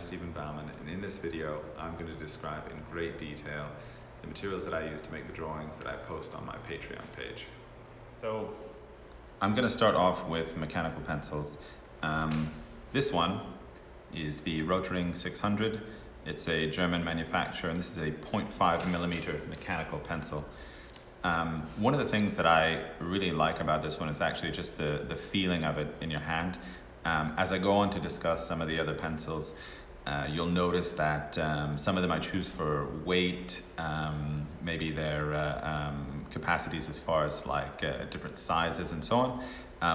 is Stephen Bauman, and in this video I'm going to describe in great detail the materials that I use to make the drawings that I post on my Patreon page. So I'm going to start off with mechanical pencils. This one is the Rotring 600. It's a German manufacturer, and this is a 0.5mm mechanical pencil. One of the things that I really like about this one is actually just the feeling of it in your hand. As I go on to discuss some of the other pencils, you'll notice that some of them I choose for weight, maybe their capacities as far as like different sizes and so on.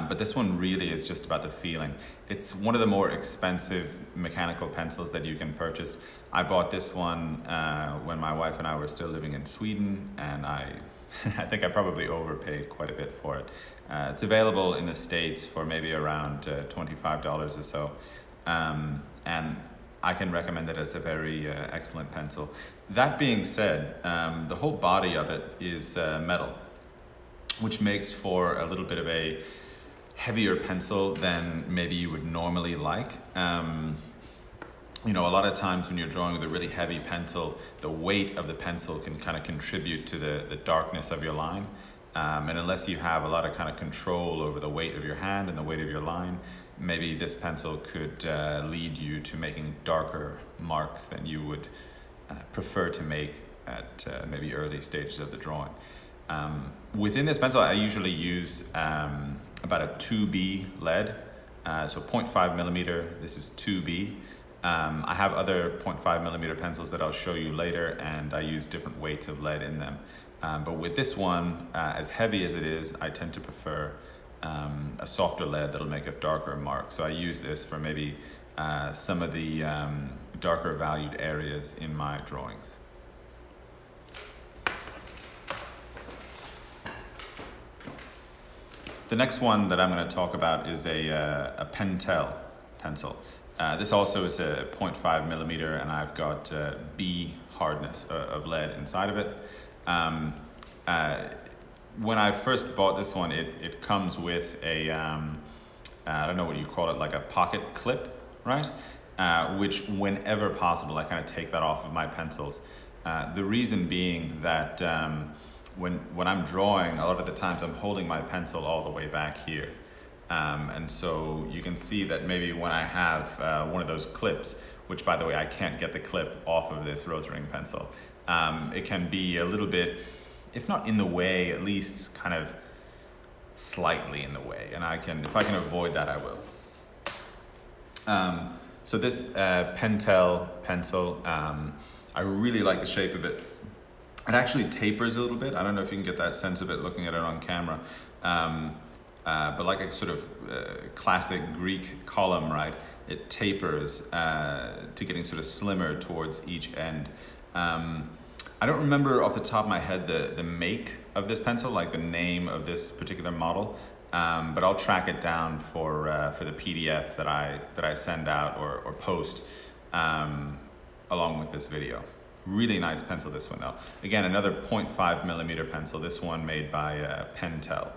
But this one really is just about the feeling. It's one of the more expensive mechanical pencils that you can purchase. I bought this one when my wife and I were still living in Sweden, and I think I probably overpaid quite a bit for it. It's available in the States for maybe around $25 or so. And I can recommend it as a very excellent pencil. That being said, the whole body of it is metal, which makes for a little bit of a heavier pencil than maybe you would normally like. You know, a lot of times when you're drawing with a really heavy pencil, the weight of the pencil can kind of contribute to the darkness of your line. And unless you have a lot of kind of control over the weight of your hand and the weight of your line, maybe this pencil could lead you to making darker marks than you would prefer to make at maybe early stages of the drawing. Within this pencil, I usually use about a 2B lead, so 0.5mm, this is 2B. I have other 0.5mm pencils that I'll show you later, and I use different weights of lead in them. But with this one, as heavy as it is, I tend to prefer a softer lead that'll make a darker mark. So I use this for maybe some of the darker valued areas in my drawings. The next one that I'm going to talk about is a Pentel pencil. This also is a 0.5mm, and I've got B hardness of lead inside of it. When I first bought this one, it comes with a, I don't know what you call it, like a pocket clip, right? Which whenever possible, I kind of take that off of my pencils. The reason being that when I'm drawing, a lot of the times I'm holding my pencil all the way back here. And so you can see that maybe when I have one of those clips, which by the way, I can't get the clip off of this Rotring pencil, it can be a little bit, if not in the way, at least kind of slightly in the way. And if I can avoid that, I will. So this Pentel pencil, I really like the shape of it. It actually tapers a little bit. I don't know if you can get that sense of it looking at it on camera. But like a sort of classic Greek column, right? It tapers to getting sort of slimmer towards each end. I don't remember off the top of my head the make of this pencil, like the name of this particular model, but I'll track it down for the PDF that I send out or post along with this video. Really nice pencil, this one though. Again, another 0.5mm pencil, this one made by Pentel.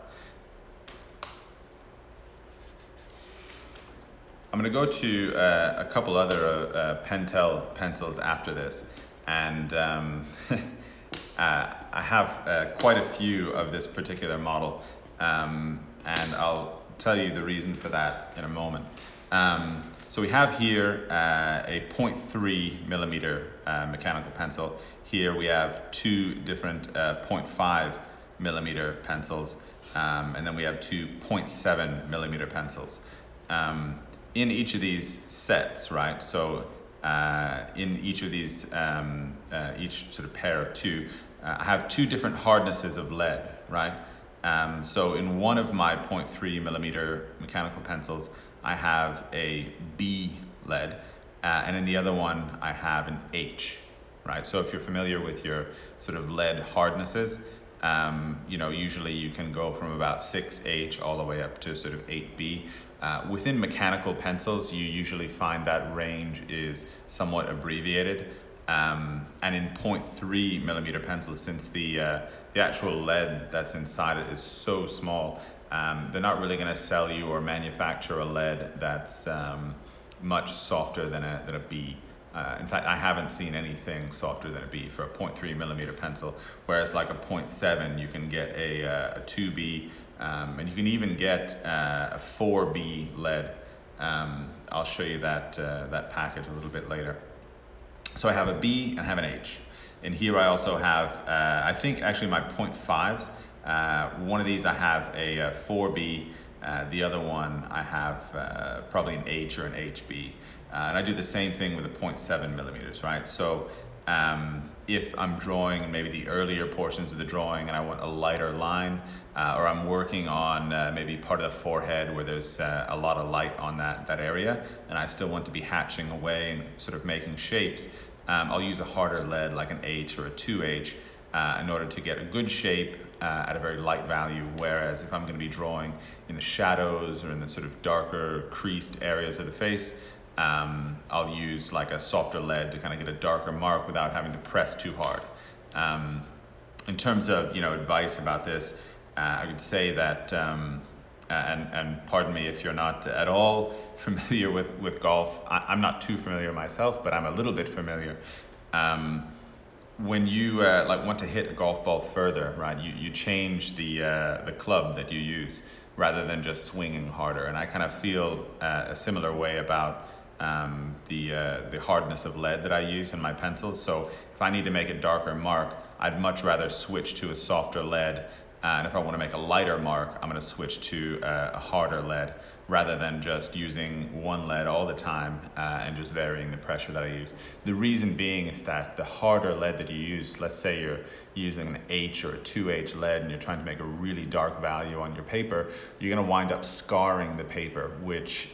I'm going to go to a couple other Pentel pencils after this, and I have quite a few of this particular model, and I'll tell you the reason for that in a moment. So we have here a 0.3mm mechanical pencil. Here we have two different 0.5mm pencils, and then we have two 0.7mm pencils. In each of these sets, right? So in each of these, each sort of pair of two, I have two different hardnesses of lead, right? So in one of my 0.3mm mechanical pencils, I have a B lead, and in the other one, I have an H, right? So if you're familiar with your sort of lead hardnesses, you know, usually you can go from about 6H all the way up to sort of 8B. Within mechanical pencils, you usually find that range is somewhat abbreviated. And in 0.3mm pencils, since the actual lead that's inside it is so small, they're not really going to sell you or manufacture a lead that's much softer than a B. In fact, I haven't seen anything softer than a B for a 0.3 millimeter pencil, whereas like a 0.7, you can get a 2B, and you can even get a 4B lead. I'll show you that package a little bit later. So I have a B and I have an H. And here I also have, I think actually my 0.5s, one of these I have a 4B, the other one I have probably an H or an HB. And I do the same thing with a 0.7 millimeters, right? So if I'm drawing maybe the earlier portions of the drawing and I want a lighter line, or I'm working on maybe part of the forehead where there's a lot of light on that area, and I still want to be hatching away and sort of making shapes, I'll use a harder lead like an H or a 2H in order to get a good shape at a very light value, whereas if I'm going to be drawing in the shadows or in the sort of darker creased areas of the face, I'll use like a softer lead to kind of get a darker mark without having to press too hard. In terms of advice about this, I would say that, and pardon me if you're not at all familiar with golf, I'm not too familiar myself, but I'm a little bit familiar. When you want to hit a golf ball further, right, you change the club that you use rather than just swinging harder. And I kind of feel a similar way about the hardness of lead that I use in my pencils. So if I need to make a darker mark, I'd much rather switch to a softer lead. And if I want to make a lighter mark, I'm going to switch to a harder lead rather than just using one lead all the time and just varying the pressure that I use. The reason being is that the harder lead that you use, let's say you're using an H or a 2H lead and you're trying to make a really dark value on your paper, you're going to wind up scarring the paper, which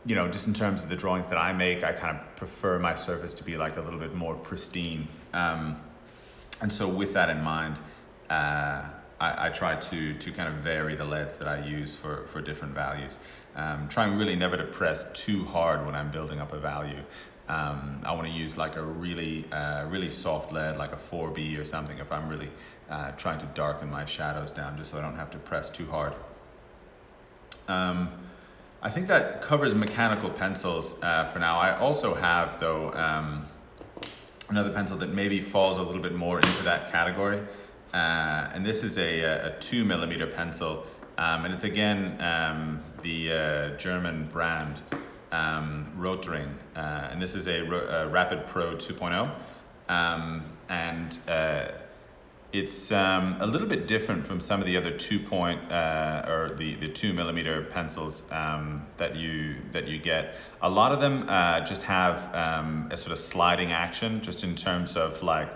just in terms of the drawings that I make, I kind of prefer my surface to be like a little bit more pristine. And so with that in mind, I try to kind of vary the leads that I use for different values. Trying really never to press too hard when I'm building up a value. I want to use like a really soft lead, like a 4B or something, if I'm really trying to darken my shadows down, just so I don't have to press too hard. I think that covers mechanical pencils for now. I also have, though, another pencil that maybe falls a little bit more into that category. And this is a 2 millimeter pencil. And it's again the German brand Rotring. And this is a Rapid Pro 2.0. And it's a little bit different from some of the other 2 millimeter pencils that you get. A lot of them just have a sort of sliding action, just in terms of like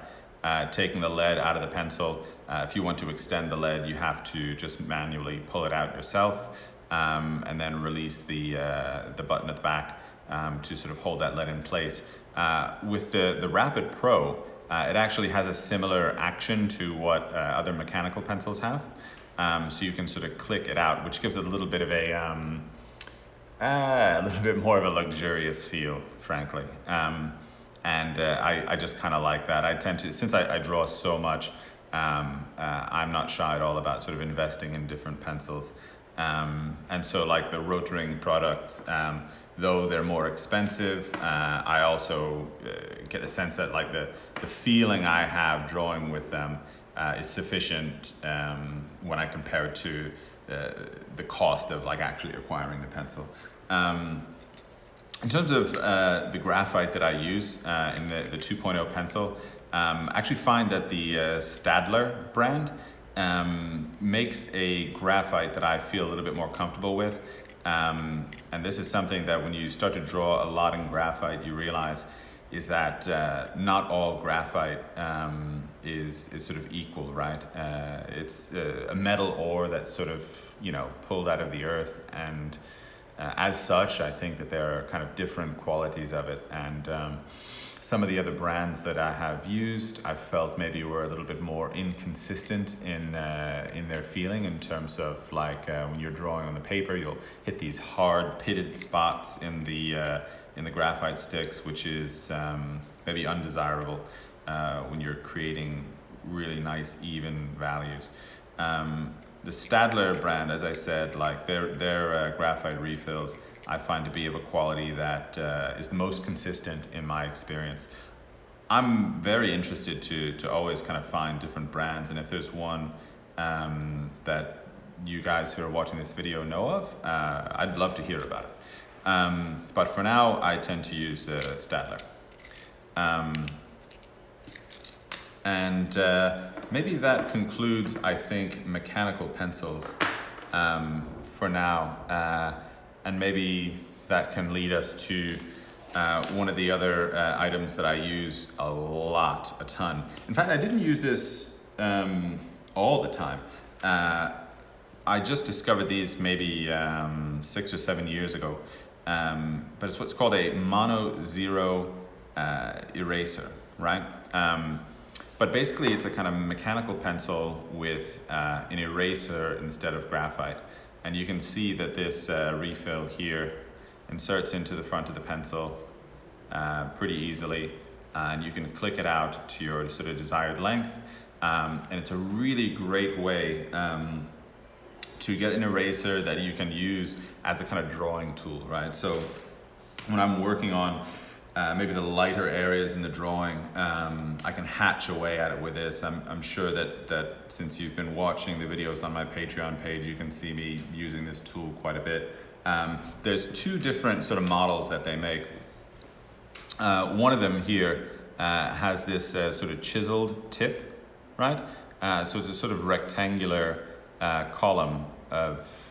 taking the lead out of the pencil. If you want to extend the lead, you have to just manually pull it out yourself, and then release the button at the back to sort of hold that lead in place. With the Rapid Pro, it actually has a similar action to what other mechanical pencils have. So you can sort of click it out, which gives it a little bit of a little bit more of a luxurious feel, frankly. I just kind of like that. I tend to, since I draw so much, I'm not shy at all about sort of investing in different pencils. And so like the Rotring products, though they're more expensive, I also get a sense that like the feeling I have drawing with them is sufficient when I compare it to the cost of like actually acquiring the pencil. In terms of the graphite that I use in the 2.0 pencil, I actually find that the Staedtler brand makes a graphite that I feel a little bit more comfortable with. And this is something that when you start to draw a lot in graphite, you realize is that not all graphite is sort of equal, right? It's a metal ore that's sort of, pulled out of the earth, and as such, I think that there are kind of different qualities of it. And some of the other brands that I have used, I felt maybe were a little bit more inconsistent in their feeling, in terms of like when you're drawing on the paper, you'll hit these hard pitted spots in the graphite sticks, which is maybe undesirable when you're creating really nice even values. The Staedtler brand, as I said, like their graphite refills, I find to be of a quality that is the most consistent in my experience. I'm very interested to always kind of find different brands, and if there's one that you guys who are watching this video know of, I'd love to hear about it. But for now, I tend to use Staedtler. And maybe that concludes, I think, mechanical pencils for now. And maybe that can lead us to one of the other items that I use a ton. In fact, I didn't use this all the time. I just discovered these maybe 6 or 7 years ago. But it's what's called a mono zero eraser, right? But basically it's a kind of mechanical pencil with an eraser instead of graphite. And you can see that this refill here inserts into the front of the pencil pretty easily. And you can click it out to your sort of desired length. And it's a really great way to get an eraser that you can use as a kind of drawing tool, right? So when I'm working on maybe the lighter areas in the drawing, I can hatch away at it with this. I'm sure that since you've been watching the videos on my Patreon page, you can see me using this tool quite a bit. There's two different sort of models that they make. One of them here has this sort of chiseled tip, right? So it's a sort of rectangular column of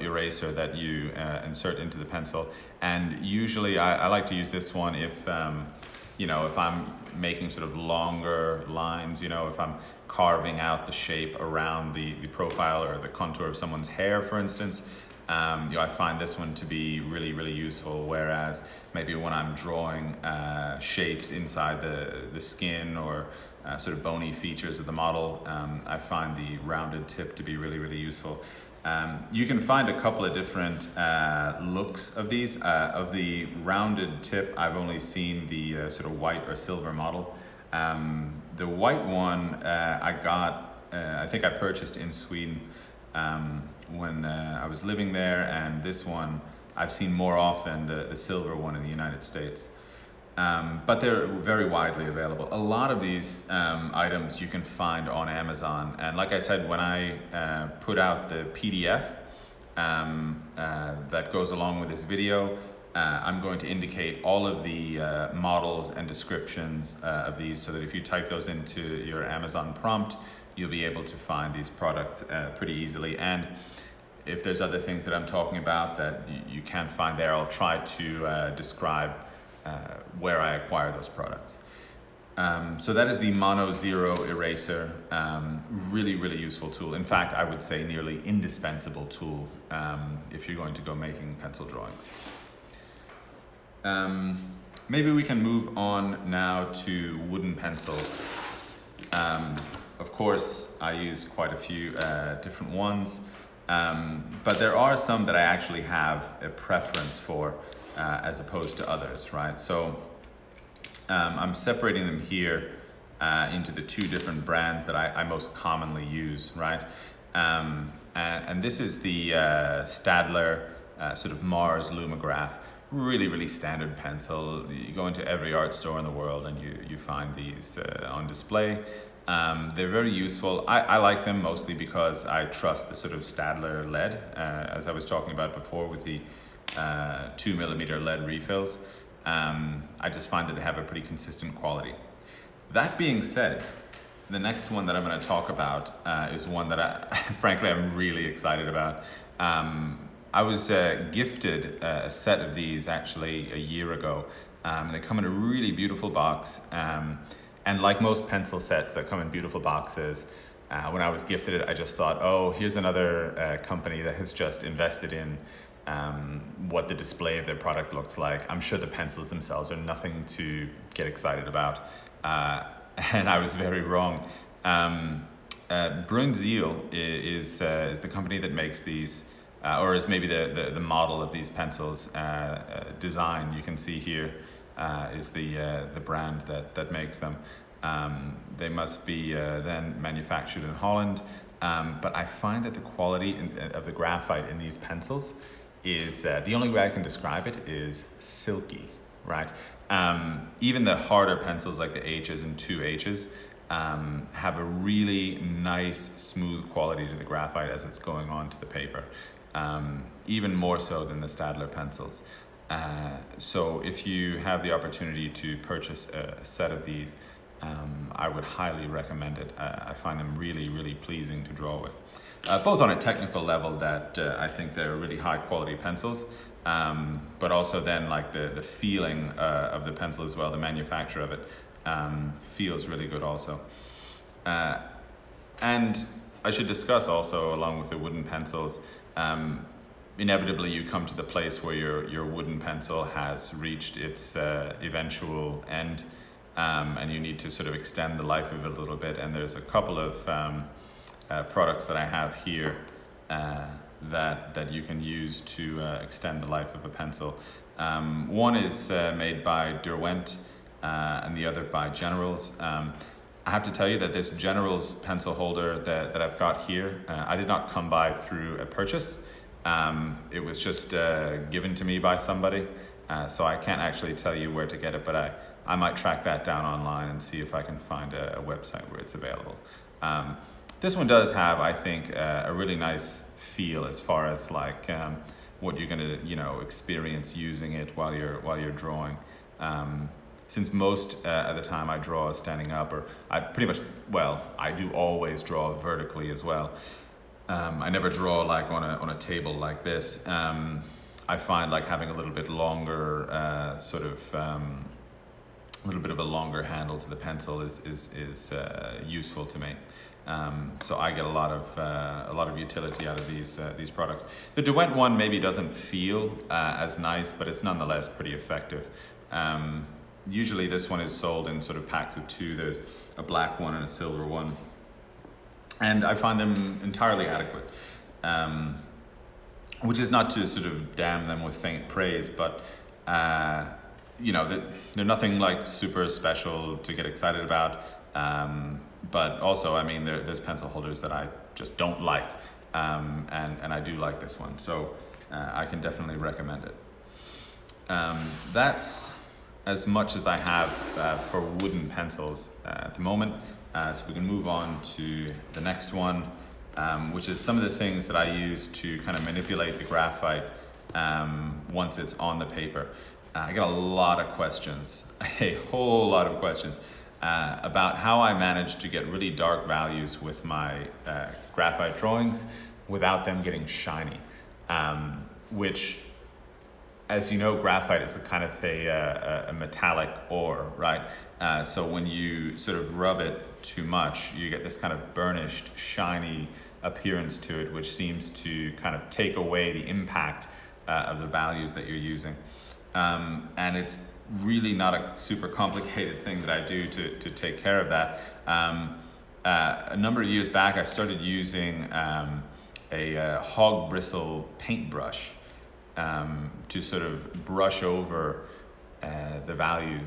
eraser that you insert into the pencil. And usually I like to use this one if if I'm making sort of longer lines, if I'm carving out the shape around the profile or the contour of someone's hair, for instance. I find this one to be really, really useful, whereas maybe when I'm drawing shapes inside the skin or sort of bony features of the model, I find the rounded tip to be really, really useful. You can find a couple of different looks of these. Of the rounded tip, I've only seen the sort of white or silver model. The white one I think I purchased in Sweden when I was living there, and this one I've seen more often, the silver one in the United States. But they're very widely available. A lot of these items you can find on Amazon. And like I said, when I put out the PDF that goes along with this video, I'm going to indicate all of the models and descriptions of these, so that if you type those into your Amazon prompt, you'll be able to find these products pretty easily. And if there's other things that I'm talking about that you can't find there, I'll try to describe where I acquire those products. So that is the Mono Zero eraser. Really, really useful tool. In fact, I would say nearly indispensable tool if you're going to go making pencil drawings. Maybe we can move on now to wooden pencils. Of course, I use quite a few different ones, but there are some that I actually have a preference for as opposed to others, right? So I'm separating them here into the two different brands that I most commonly use, right? And this is the Staedtler sort of Mars Lumograph. Really, really standard pencil. You go into every art store in the world and you find these on display. They're very useful. I like them mostly because I trust the sort of Staedtler lead, as I was talking about before with the 2mm lead refills. I just find that they have a pretty consistent quality. That being said, the next one that I'm going to talk about is one that frankly I'm really excited about. I was gifted a set of these actually a year ago. They come in a really beautiful box. And like most pencil sets that come in beautiful boxes, when I was gifted it, I just thought, oh, here's another company that has just invested in what the display of their product looks like. I'm sure the pencils themselves are nothing to get excited about. And I was very wrong. Bruinzeel is the company that makes these, or is maybe the model of these pencils. Design, you can see here, is the brand that makes them. They must be then manufactured in Holland. But I find that the quality of the graphite in these pencils is, the only way I can describe it is silky, right? Even the harder pencils like the H's and 2H's have a really nice, smooth quality to the graphite as it's going on to the paper, even more so than the Staedtler pencils. So if you have the opportunity to purchase a set of these, I would highly recommend it. I find them really, really pleasing to draw with. Both on a technical level that I think they're really high quality pencils, but also then like the feeling of the pencil as well, the manufacture of it feels really good also. And I should discuss also, along with the wooden pencils, inevitably you come to the place where your wooden pencil has reached its eventual end, and you need to sort of extend the life of it a little bit. And there's a couple of products that I have here that you can use to extend the life of a pencil. One is made by Derwent, and the other by Generals. I have to tell you that this Generals pencil holder that I've got here, I did not come by through a purchase. It was just given to me by somebody, so I can't actually tell you where to get it, but I might track that down online and see if I can find a website where it's available. This one does have, I think, a really nice feel as far as like what you're going to, experience using it while you're drawing. Since most of the time I draw standing up, or I do always draw vertically as well. I never draw like on a table like this. I find like having a little bit longer, a little bit of a longer handle to the pencil is useful to me. So I get a lot of utility out of these products. The Derwent one maybe doesn't feel as nice, but it's nonetheless pretty effective. Usually this one is sold in sort of packs of 2. There's a black one and a silver one, and I find them entirely adequate. Which is not to sort of damn them with faint praise, but they're nothing like super special to get excited about. But also, I mean, there's pencil holders that I just don't like, and I do like this one, so I can definitely recommend it. That's as much as I have for wooden pencils at the moment. So we can move on to the next one, which is some of the things that I use to kind of manipulate the graphite once it's on the paper. I got a lot of questions, a whole lot of questions about how I manage to get really dark values with my graphite drawings without them getting shiny, which, as you know, graphite is a kind of a metallic ore, right? So when you sort of rub it too much, you get this kind of burnished, shiny appearance to it, which seems to kind of take away the impact of the values that you're using. And it's really not a super complicated thing that I do to take care of that. A number of years back, I started using a hog bristle paintbrush to sort of brush over the value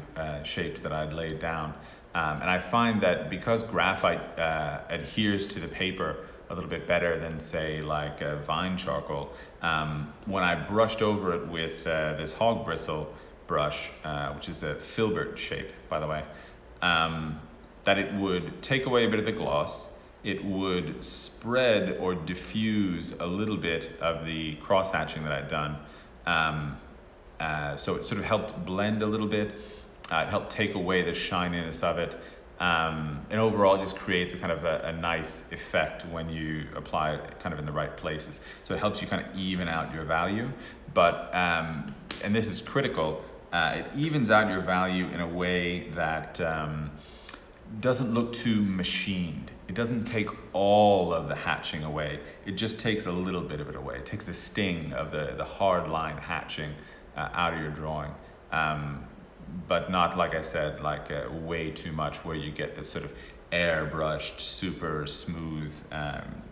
shapes that I'd laid down. And I find that because graphite adheres to the paper a little bit better than, say, like vine charcoal, when I brushed over it with this hog bristle brush, which is a filbert shape, by the way, that it would take away a bit of the gloss. It would spread or diffuse a little bit of the cross-hatching that I'd done. So it sort of helped blend a little bit. It helped take away the shininess of it. And overall just creates a kind of a nice effect when you apply it kind of in the right places. So it helps you kind of even out your value. But, and this is critical, it evens out your value in a way that doesn't look too machined. It doesn't take all of the hatching away. It just takes a little bit of it away. It takes the sting of the hard line hatching out of your drawing. But not, like I said, like way too much where you get this sort of airbrushed, super smooth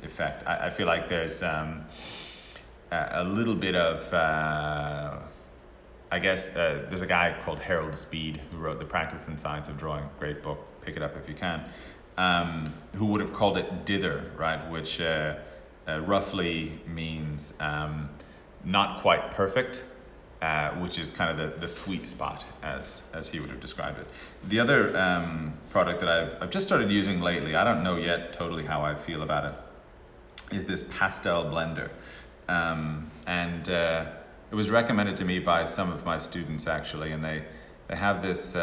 effect. I feel like there's a little bit of, there's a guy called Harold Speed who wrote The Practice and Science of Drawing, great book, pick it up if you can, who would have called it dither, right, which roughly means not quite perfect, which is kind of the sweet spot, as he would have described it. The other product that I've just started using lately, I don't know yet totally how I feel about it, is this pastel blender. It was recommended to me by some of my students actually, and they have this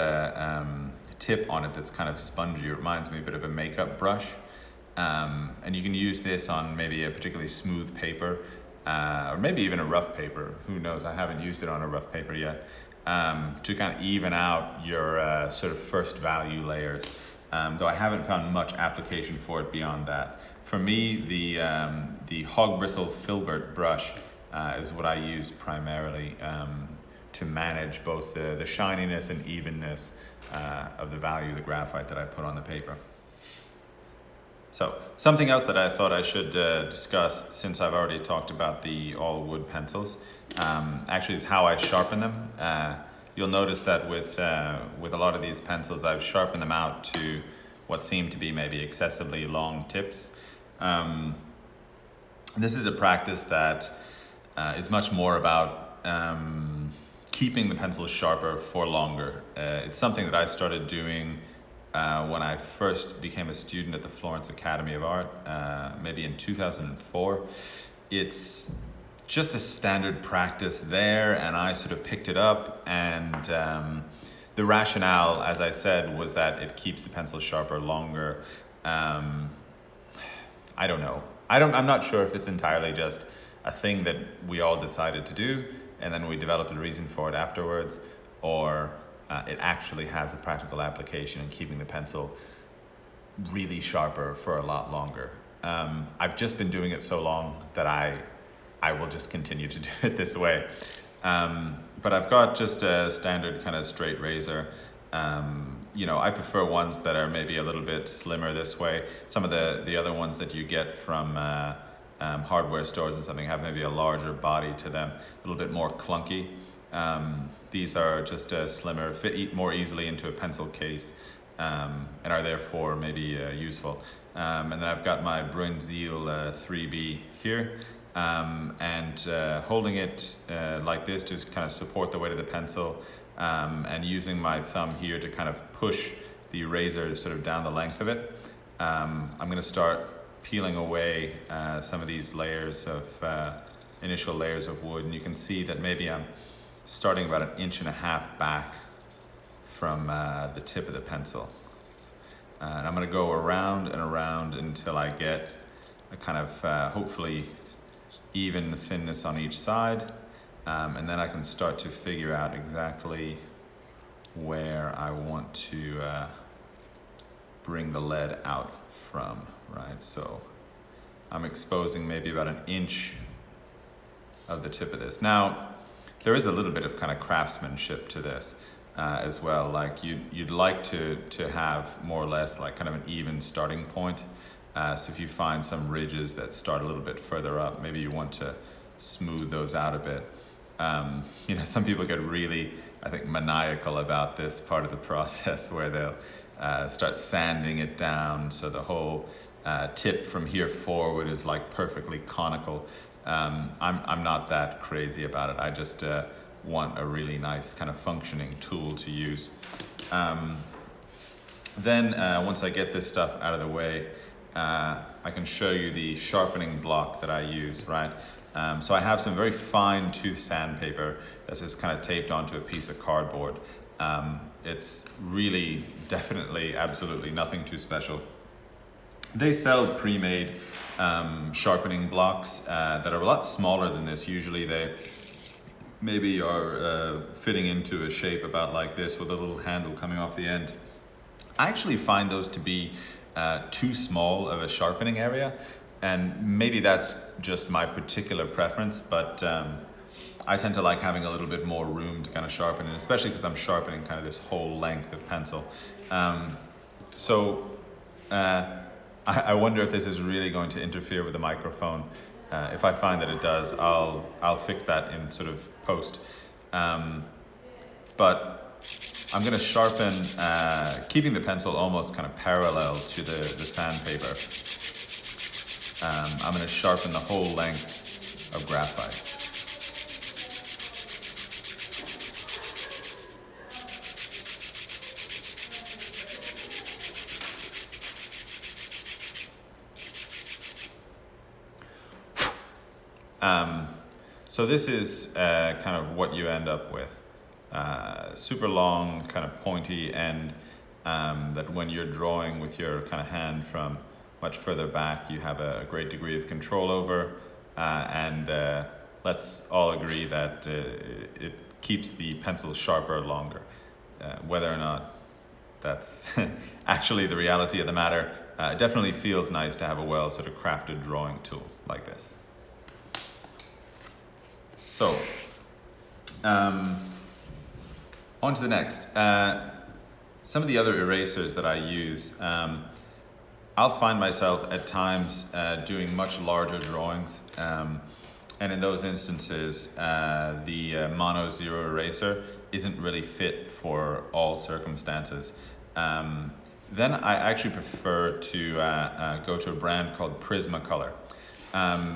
tip on it that's kind of spongy. It reminds me a bit of a makeup brush. And you can use this on maybe a particularly smooth paper, or maybe even a rough paper. Who knows? I haven't used it on a rough paper yet, to kind of even out your sort of first value layers. Though I haven't found much application for it beyond that. For me, the hog bristle filbert brush is what I use primarily to manage both the shininess and evenness of the value of the graphite that I put on the paper. So something else that I thought I should discuss, since I've already talked about the all wood pencils, actually is how I sharpen them. You'll notice that with a lot of these pencils, I've sharpened them out to what seem to be maybe excessively long tips. This is a practice that is much more about keeping the pencils sharper for longer. It's something that I started doing when I first became a student at the Florence Academy of Art, maybe in 2004. It's just a standard practice there, and I sort of picked it up, and the rationale, as I said, was that it keeps the pencil sharper longer. I don't know. I'm not sure if it's entirely just a thing that we all decided to do, and then we developed a reason for it afterwards, or it actually has a practical application in keeping the pencil really sharper for a lot longer. I've just been doing it so long that I will just continue to do it this way. But I've got just a standard kind of straight razor. I prefer ones that are maybe a little bit slimmer this way. Some of the other ones that you get from hardware stores and something have maybe a larger body to them, a little bit more clunky. These are just slimmer, fit more easily into a pencil case, and are therefore maybe useful. And then I've got my Bruinzeel 3B here, and holding it like this to kind of support the weight of the pencil, and using my thumb here to kind of push the eraser sort of down the length of it. I'm going to start peeling away some of these layers of initial layers of wood, and you can see that maybe I'm starting about 1.5 inches back from the tip of the pencil. And I'm going to go around and around until I get a kind of hopefully even thinness on each side, and then I can start to figure out exactly where I want to bring the lead out from, right? So I'm exposing maybe about 1 inch of the tip of this. Now, there is a little bit of kind of craftsmanship to this as well. Like you'd like to have more or less like kind of an even starting point. So if you find some ridges that start a little bit further up, maybe you want to smooth those out a bit. Some people get really, I think, maniacal about this part of the process, where they'll start sanding it down so the whole tip from here forward is like perfectly conical. I'm not that crazy about it. I just want a really nice kind of functioning tool to use. Then once I get this stuff out of the way, I can show you the sharpening block that I use, right? So I have some very fine tooth sandpaper that's just kind of taped onto a piece of cardboard. It's really, definitely, absolutely nothing too special. They sell pre-made sharpening blocks that are a lot smaller than this. Usually they maybe are fitting into a shape about like this with a little handle coming off the end. I actually find those to be too small of a sharpening area, and maybe that's just my particular preference, but I tend to like having a little bit more room to kind of sharpen it, especially because I'm sharpening kind of this whole length of pencil. I wonder if this is really going to interfere with the microphone. If I find that it does, I'll fix that in sort of post. But I'm going to sharpen, keeping the pencil almost kind of parallel to the sandpaper. I'm going to sharpen the whole length of graphite. So this is kind of what you end up with. Super long, kind of pointy end that when you're drawing with your kind of hand from much further back, you have a great degree of control over. And let's all agree that it keeps the pencil sharper longer. Whether or not that's actually the reality of the matter, it definitely feels nice to have a well sort of crafted drawing tool like this. So, on to the next. Some of the other erasers that I use, I'll find myself at times doing much larger drawings. And in those instances, the Mono Zero eraser isn't really fit for all circumstances. Then I actually prefer to go to a brand called Prismacolor.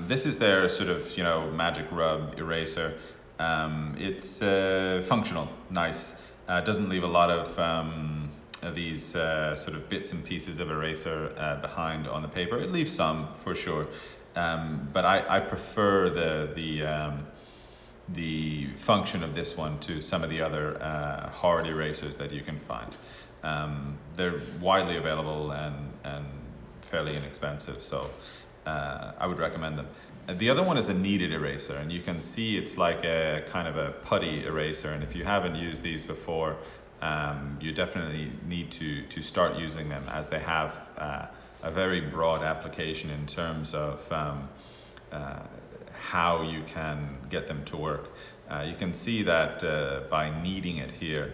This is their sort of, magic rub eraser. It's functional, nice. Doesn't leave a lot of these sort of bits and pieces of eraser behind on the paper. It leaves some for sure, but I prefer the function of this one to some of the other hard erasers that you can find. They're widely available and fairly inexpensive, so I would recommend them. The other one is a kneaded eraser, and you can see it's like a kind of a putty eraser, and if you haven't used these before, you definitely need to start using them, as they have a very broad application in terms of how you can get them to work. You can see that by kneading it here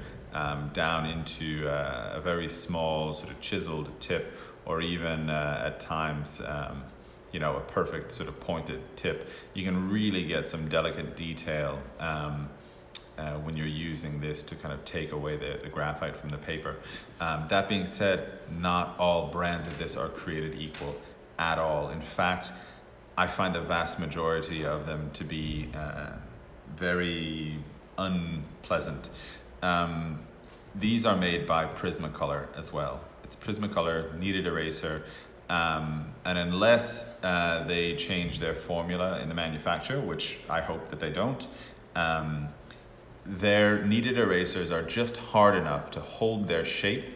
down into a very small sort of chiseled tip, or even at times a perfect sort of pointed tip, you can really get some delicate detail when you're using this to kind of take away the graphite from the paper. That being said, not all brands of this are created equal at all. In fact, I find the vast majority of them to be very unpleasant. These are made by Prismacolor as well. It's Prismacolor kneaded eraser. And unless they change their formula in the manufacture, which I hope that they don't, their kneaded erasers are just hard enough to hold their shape,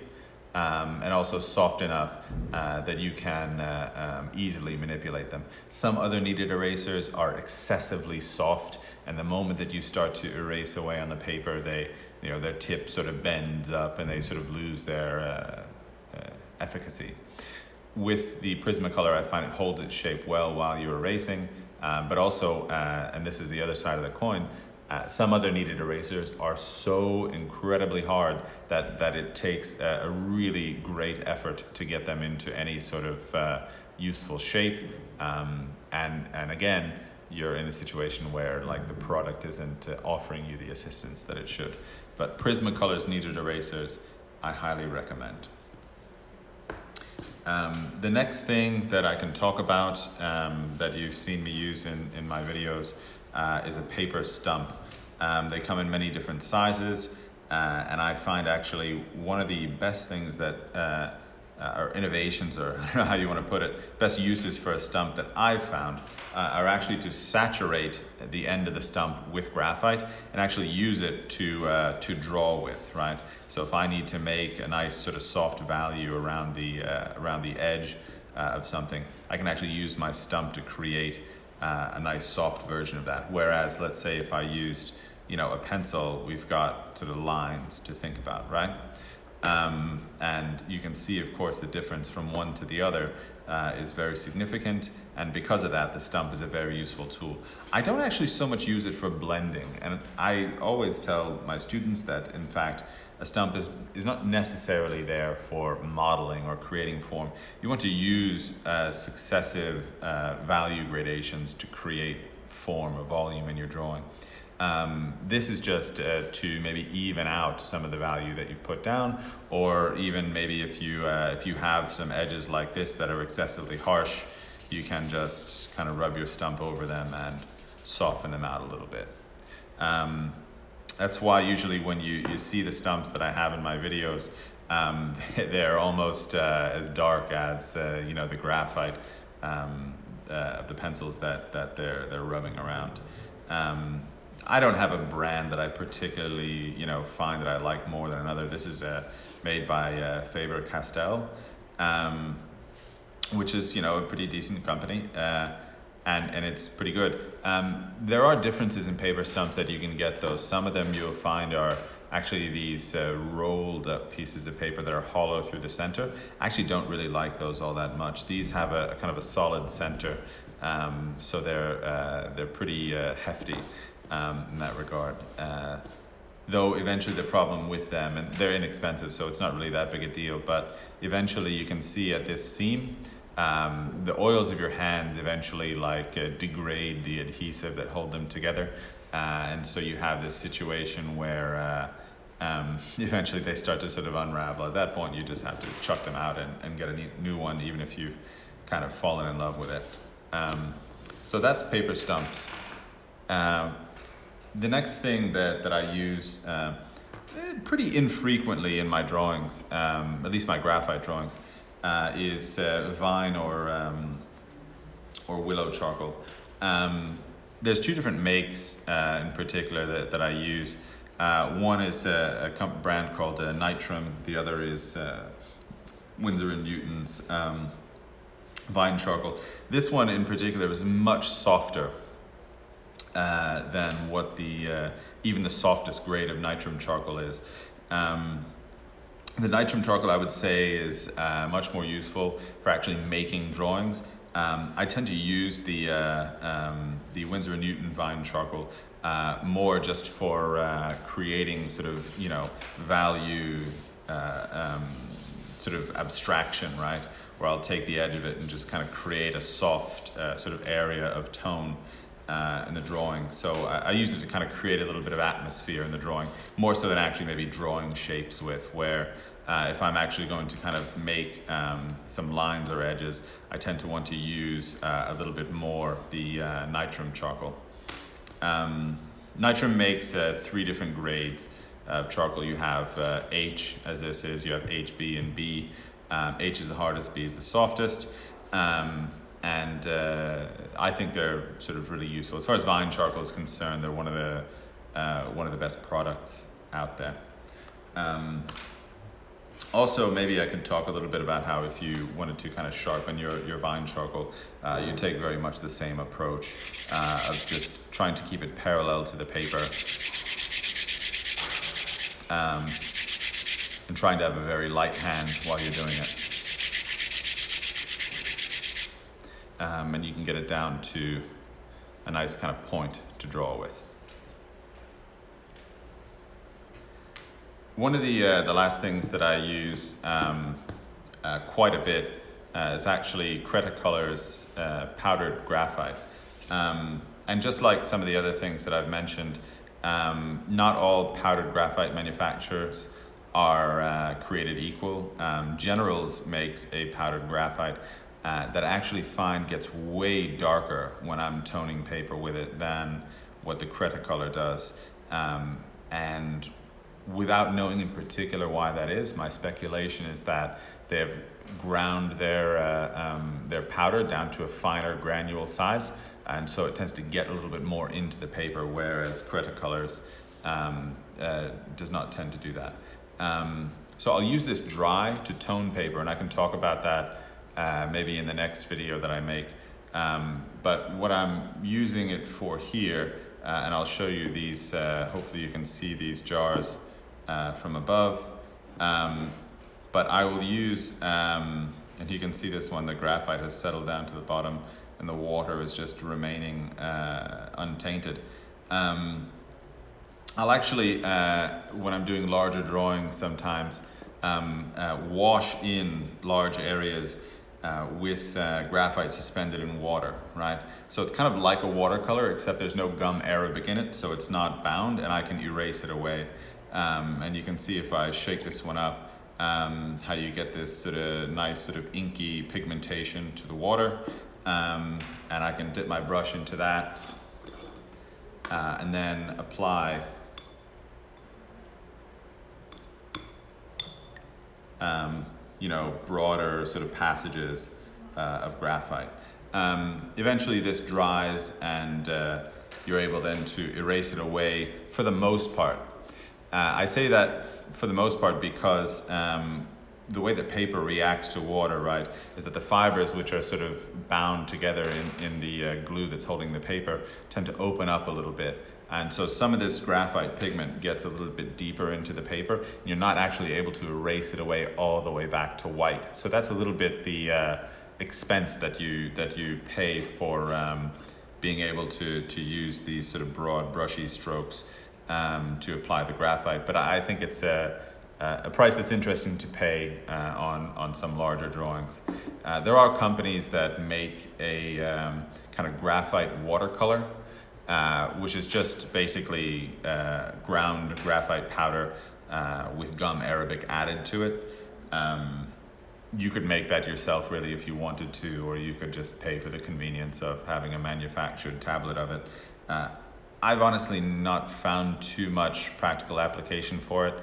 and also soft enough that you can easily manipulate them. Some other kneaded erasers are excessively soft, and the moment that you start to erase away on the paper, their tip sort of bends up and they sort of lose their efficacy. With the Prismacolor, I find it holds its shape well while you're erasing, but also, and this is the other side of the coin, some other kneaded erasers are so incredibly hard that it takes a really great effort to get them into any sort of useful shape. And again, you're in a situation where the product isn't offering you the assistance that it should. But Prismacolor's kneaded erasers, I highly recommend. The next thing that I can talk about that you've seen me use in my videos is a paper stump. They come in many different sizes, and I find actually one of the best things that, or innovations, or I don't know how you want to put it, best uses for a stump that I've found are actually to saturate the end of the stump with graphite and actually use it to draw with, right? So if I need to make a nice sort of soft value around the edge of something, I can actually use my stump to create a nice soft version of that. Whereas, let's say if I used, a pencil, we've got sort of lines to think about, right? And you can see, of course, the difference from one to the other is very significant, and because of that, the stump is a very useful tool. I don't actually so much use it for blending, and I always tell my students that, in fact, a stump is not necessarily there for modeling or creating form. You want to use successive value gradations to create form or volume in your drawing. This is just to maybe even out some of the value that you've put down, or even maybe if you have some edges like this that are excessively harsh, you can just kind of rub your stump over them and soften them out a little bit. That's why usually when you see the stumps that I have in my videos, they're almost as dark as the graphite. the pencils that they're rubbing around. I don't have a brand that I particularly find that I like more than another. This is made by Faber-Castell, which is a pretty decent company, and it's pretty good. There are differences in paper stumps that you can get though. Some of them you'll find are actually these rolled up pieces of paper that are hollow through the center. I actually don't really like those all that much. These have a kind of a solid center, so they're pretty hefty in that regard. Though eventually the problem with them, and they're inexpensive, so it's not really that big a deal, but eventually you can see at this seam, the oils of your hands eventually degrade the adhesive that hold them together. And so you have this situation where eventually they start to sort of unravel. At that point, you just have to chuck them out and get a new one, even if you've kind of fallen in love with it. So that's paper stumps. The next thing that I use pretty infrequently in my drawings, at least my graphite drawings, is vine or willow charcoal. There's two different makes in particular that I use. One is a brand called Nitram. The other is Winsor & Newton's vine charcoal. This one in particular is much softer than what even the softest grade of Nitram charcoal is. The Nitram charcoal, I would say, is much more useful for actually making drawings. I tend to use the Winsor & Newton vine charcoal more just for creating sort of value, sort of abstraction, right? Where I'll take the edge of it and just kind of create a soft sort of area of tone in the drawing. So I use it to kind of create a little bit of atmosphere in the drawing, more so than actually maybe drawing shapes with, where if I'm actually going to kind of make some lines or edges, I tend to want to use a little bit more the Nitram charcoal. Nitram makes 3 different grades of charcoal. You have H, as this is, you have H, B, and B. H is the hardest, B is the softest. And I think they're sort of really useful. As far as vine charcoal is concerned, they're one of the best products out there. Also, maybe I could talk a little bit about how if you wanted to kind of sharpen your vine charcoal, you take very much the same approach of just trying to keep it parallel to the paper and trying to have a very light hand while you're doing it. And you can get it down to a nice kind of point to draw with. One of the last things that I use quite a bit is actually Cretacolor's powdered graphite. And just like some of the other things that I've mentioned, not all powdered graphite manufacturers are created equal. Generals makes a powdered graphite that I actually find gets way darker when I'm toning paper with it than what the Cretacolor does. And without knowing in particular why that is, my speculation is that they've ground their powder down to a finer granule size, and so it tends to get a little bit more into the paper, whereas Cretacolor's does not tend to do that. So I'll use this dry to tone paper, and I can talk about that maybe in the next video that I make. But what I'm using it for here, and I'll show you these, hopefully you can see these jars from above, but I will use, and you can see this one, the graphite has settled down to the bottom and the water is just remaining untainted. I'll actually, when I'm doing larger drawings sometimes, wash in large areas with graphite suspended in water, right? So it's kind of like a watercolor, except there's no gum arabic in it, so it's not bound, and I can erase it away. And you can see if I shake this one up, how you get this sort of nice sort of inky pigmentation to the water. And I can dip my brush into that and then apply broader sort of passages of graphite. Eventually this dries and you're able then to erase it away for the most part. I say that for the most part because the way that paper reacts to water, right, is that the fibers which are sort of bound together in the glue that's holding the paper tend to open up a little bit. And so some of this graphite pigment gets a little bit deeper into the paper, and you're not actually able to erase it away all the way back to white. So that's a little bit the expense that you pay for being able to use these sort of broad brushy strokes to apply the graphite. But I think it's a price that's interesting to pay on some larger drawings. There are companies that make a kind of graphite watercolor, which is just basically ground graphite powder with gum arabic added to it. You could make that yourself really if you wanted to, or you could just pay for the convenience of having a manufactured tablet of it. I've honestly not found too much practical application for it.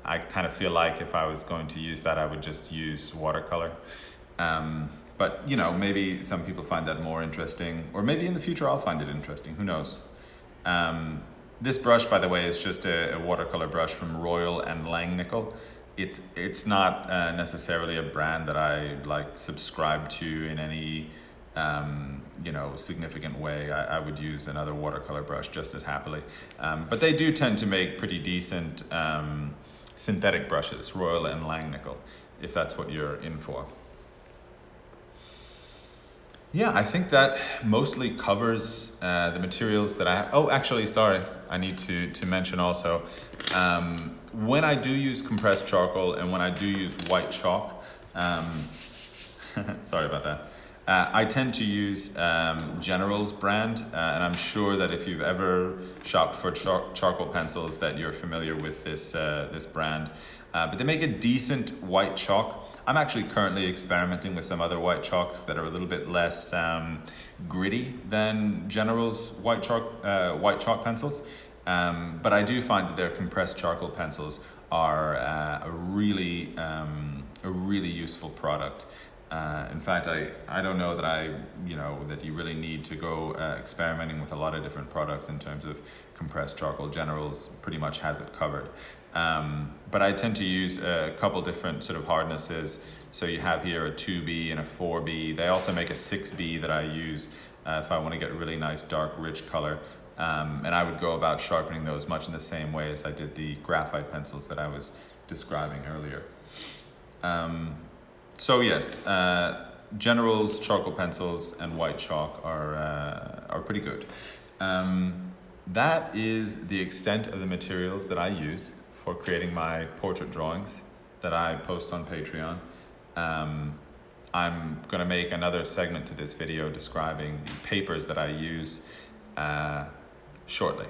I kind of feel like if I was going to use that, I would just use watercolor. But you know, maybe some people find that more interesting, or maybe in the future I'll find it interesting, who knows. This brush, by the way, is just a watercolor brush from Royal and Langnickel. It's not necessarily a brand that I like subscribe to in any you know, significant way. I would use another watercolor brush just as happily. But they do tend to make pretty decent synthetic brushes, Royal and Langnickel, if that's what you're in for. Yeah, I think that mostly covers the materials that I have. Oh, actually, sorry, I need to mention also, when I do use compressed charcoal and when I do use white chalk, sorry about that, I tend to use General's brand, and I'm sure that if you've ever shopped for charcoal pencils that you're familiar with this, this brand. But they make a decent white chalk. I'm actually currently experimenting with some other white chalks that are a little bit less gritty than General's white chalk pencils. But I do find that their compressed charcoal pencils are a really useful product. In fact, I don't know that that you really need to go experimenting with a lot of different products in terms of compressed charcoal. General's pretty much has it covered. But I tend to use a couple different sort of hardnesses. So you have here a 2B and a 4B. They also make a 6B that I use if I want to get a really nice dark rich color. And I would go about sharpening those much in the same way as I did the graphite pencils that I was describing earlier. So yes, General's charcoal pencils and white chalk are pretty good. That is the extent of the materials that I use for creating my portrait drawings that I post on Patreon. I'm going to make another segment to this video describing the papers that I use shortly.